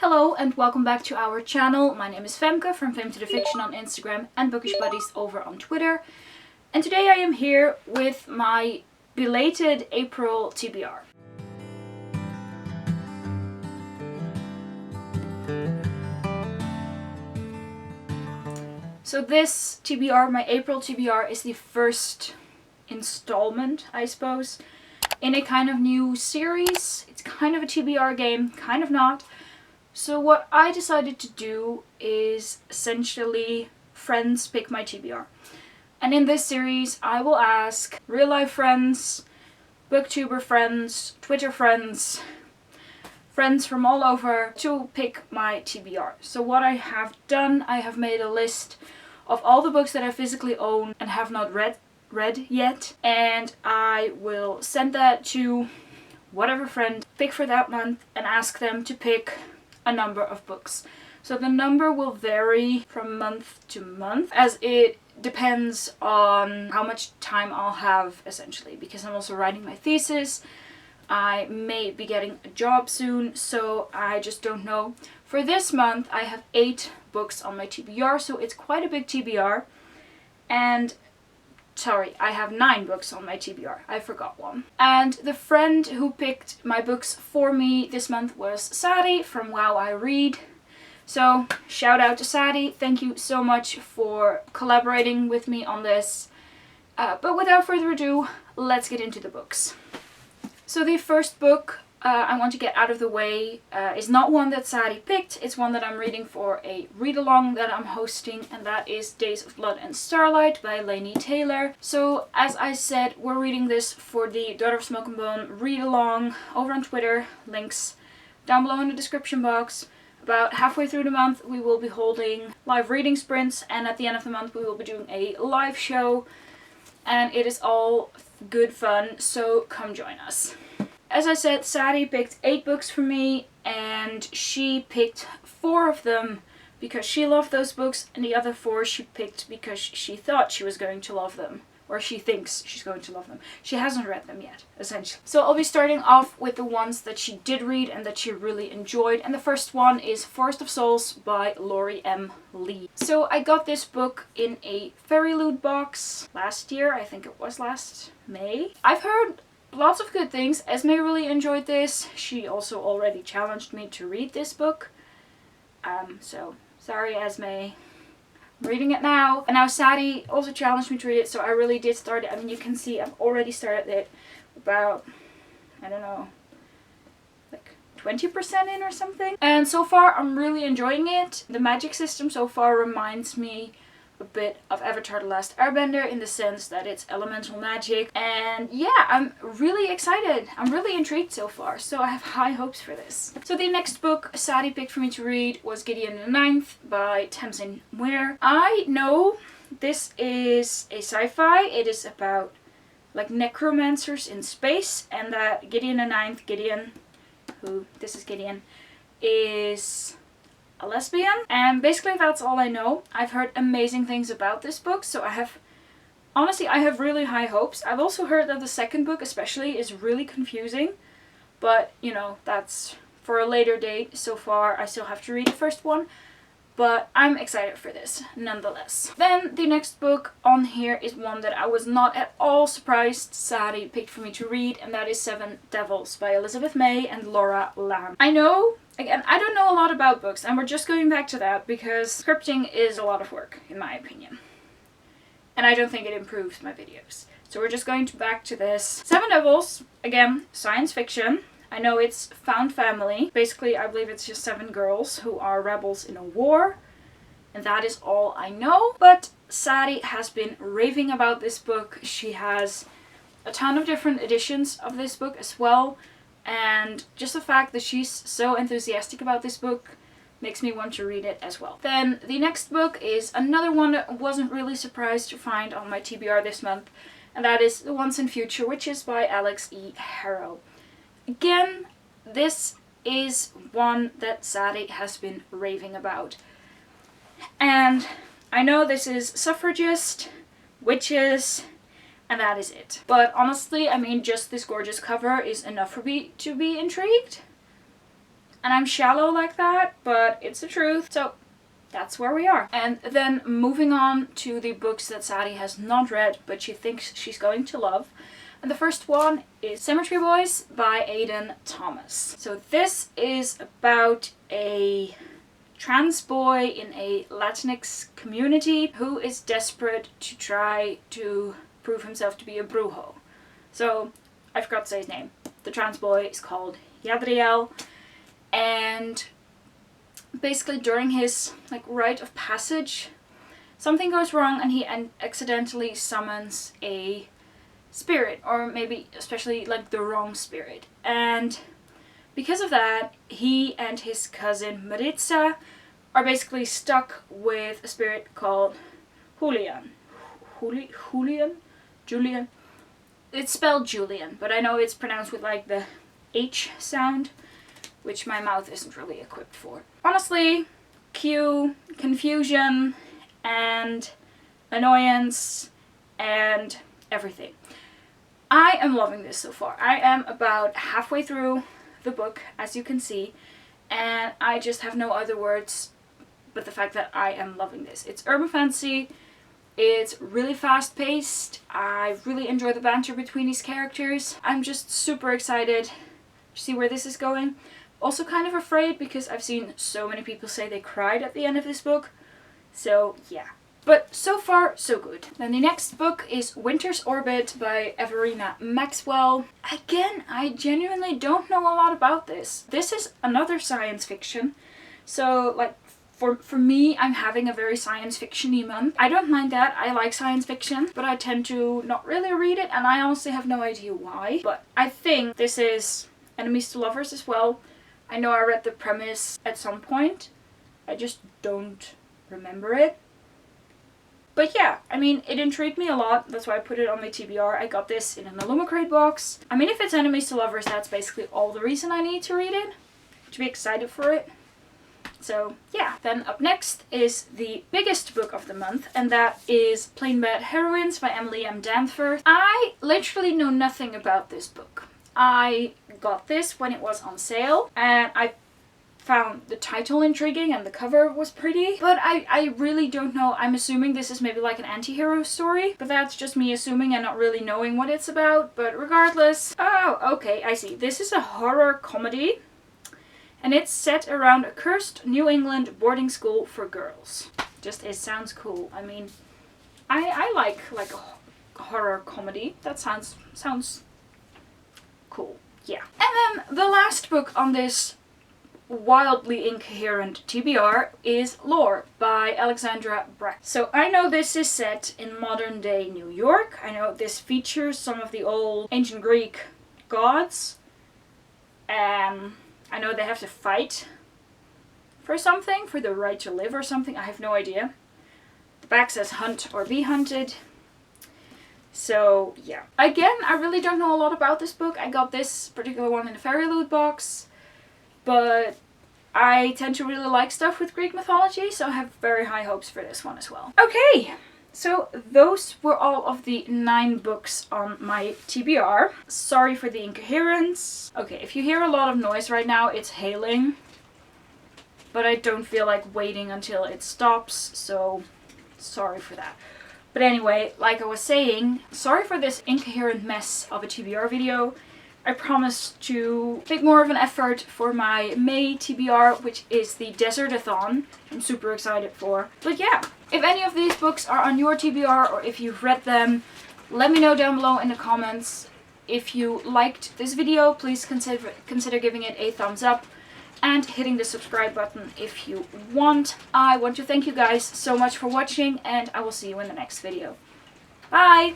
Hello and welcome back to our channel. My name is Femke from Fem to the Fiction on Instagram and Bookish Buddies over on Twitter. And today I am here with my belated April TBR. So this TBR, my April TBR, is the first installment, I suppose, in a kind of new series. It's kind of a TBR game, kind of not. So what I decided to do is essentially friends pick my TBR. And in this series I will ask real life friends, booktuber friends, Twitter friends, friends from all over to pick my TBR. So what I have done, I have made a list of all the books that I physically own and have not read yet. And I will send that to whatever friend pick for that month and ask them to pick a number of books. So the number will vary from month to month as it depends on how much time I'll have, essentially, because I'm also writing my thesis. I may be getting a job soon, so I just don't know. For this month I have 8 books on my TBR, so it's quite a big TBR. And sorry, I have 9 books on my TBR. I forgot one. And the friend who picked my books for me this month was Sadie from WowIRead. So shout out to Sadie. Thank you so much for collaborating with me on this. But without further ado, let's get into the books. So the first book I want to get out of the way is not one that Sadie picked. It's one that I'm reading for a read-along that I'm hosting, and that is Days of Blood and Starlight by Laini Taylor. So as I said, we're reading this for the Daughter of Smoke and Bone read-along over on Twitter. Links down below in the description box. About halfway through the month we will be holding live reading sprints, and at the end of the month we will be doing a live show, and it is all good fun, so come join us. As I said, Sadie picked 8 books for me, and she picked 4 of them because she loved those books, and the other 4 she picked because she thought she was going to love them. Or she thinks she's going to love them. She hasn't read them yet, essentially. So I'll be starting off with the ones that she did read and that she really enjoyed. And the first one is Forest of Souls by Lori M. Lee. So I got this book in a Fairy Loot box last year. I think it was last May. I've heard lots of good things. Esmay really enjoyed this. She also already challenged me to read this book. So sorry, Esmay. I'm reading it now. And now Sadie also challenged me to read it, so I really did start it. I mean, you can see I've already started it about, I don't know, like 20% in or something. And so far I'm really enjoying it. The magic system so far reminds me a bit of Avatar: The Last Airbender in the sense that it's elemental magic. And yeah, I'm really excited. I'm really intrigued so far, so I have high hopes for this. So the next book Sadie picked for me to read was Gideon the Ninth by Tamsin Muir. I know this is a sci-fi. It is about like necromancers in space, and that Gideon the Ninth, Gideon, this is Gideon, is a lesbian, and basically that's all I know. I've heard amazing things about this book, so I have really high hopes. I've also heard that the second book especially is really confusing, but you know, that's for a later date. So far I still have to read the first one, but I'm excited for this nonetheless. Then the next book on here is one that I was not at all surprised Sadie picked for me to read, and that is Seven Devils by Elizabeth May and Laura Lamb. I know, again, I don't know a lot about books, and we're just going back to that because scripting is a lot of work, in my opinion. And I don't think it improves my videos. So we're just going back to this. Seven Devils, again, science fiction. I know it's found family. Basically, I believe it's just 7 girls who are rebels in a war. And that is all I know. But Sadie has been raving about this book. She has a ton of different editions of this book as well. And just the fact that she's so enthusiastic about this book makes me want to read it as well. Then the next book is another one that I wasn't really surprised to find on my TBR this month. And that is The Once and Future Witches by Alex E. Harrow. Again, this is one that Sadie has been raving about. And I know this is suffragist, witches, and that is it. But honestly, I mean, just this gorgeous cover is enough for me to be intrigued. and I'm shallow like that, but it's the truth. So that's where we are. And then moving on to the books that Sadie has not read, but she thinks she's going to love. And the first one is Cemetery Boys by Aidan Thomas. So this is about a trans boy in a Latinx community who is desperate to try to prove himself to be a brujo. So I forgot to say his name. The trans boy is called Yadriel, and basically during his rite of passage, something goes wrong and he accidentally summons a spirit, or maybe especially the wrong spirit. And because of that, he and his cousin Maritza are basically stuck with a spirit called Julian. Julian? It's spelled Julian, but I know it's pronounced with the H sound, which my mouth isn't really equipped for. Honestly, cue, confusion, and annoyance, and everything. I am loving this so far. I am about halfway through the book, as you can see, and I just have no other words but the fact that I am loving this. It's urban fantasy, it's really fast paced, I really enjoy the banter between these characters. I'm just super excited to see where this is going. Also kind of afraid because I've seen so many people say they cried at the end of this book, so yeah. But so far, so good. Then the next book is Winter's Orbit by Everina Maxwell. Again, I genuinely don't know a lot about this. This is another science fiction. So, for me, I'm having a very science fiction-y month. I don't mind that. I like science fiction, but I tend to not really read it, and I honestly have no idea why. But I think this is enemies to lovers as well. I know I read the premise at some point. I just don't remember it. But yeah, I mean, it intrigued me a lot. That's why I put it on my TBR. I got this in an Illumicrate box. I mean, if it's enemies to lovers, that's basically all the reason I need to read it, to be excited for it. So yeah. Then up next is the biggest book of the month, and that is Plain Bad Heroines by Emily M. Danforth. I literally know nothing about this book. I got this when it was on sale, and I found the title intriguing and the cover was pretty, but I really don't know. I'm assuming this is maybe an anti-hero story, but that's just me assuming and not really knowing what it's about. But regardless, oh, okay, I see. This is a horror comedy, and it's set around a cursed New England boarding school for girls. It sounds cool. I mean, I like a horror comedy. That sounds cool. Yeah. And then the last book on this wildly incoherent TBR is Lore by Alexandra Brack. So I know this is set in modern day New York. I know this features some of the old ancient Greek gods. I know they have to fight for something, for the right to live or something. I have no idea. The back says hunt or be hunted. So yeah. Again, I really don't know a lot about this book. I got this particular one in a Fairy Loot box. But I tend to really like stuff with Greek mythology, so I have very high hopes for this one as well. Okay, so those were all of the 9 books on my TBR. Sorry for the incoherence. Okay, if you hear a lot of noise right now, it's hailing. But I don't feel like waiting until it stops, so sorry for that. But anyway, like I was saying, sorry for this incoherent mess of a TBR video. I promise to make more of an effort for my May TBR, which is the Desertathon. I'm super excited for. But yeah, if any of these books are on your TBR or if you've read them, let me know down below in the comments. If you liked this video, please consider giving it a thumbs up and hitting the subscribe button if you want. I want to thank you guys so much for watching, and I will see you in the next video. Bye!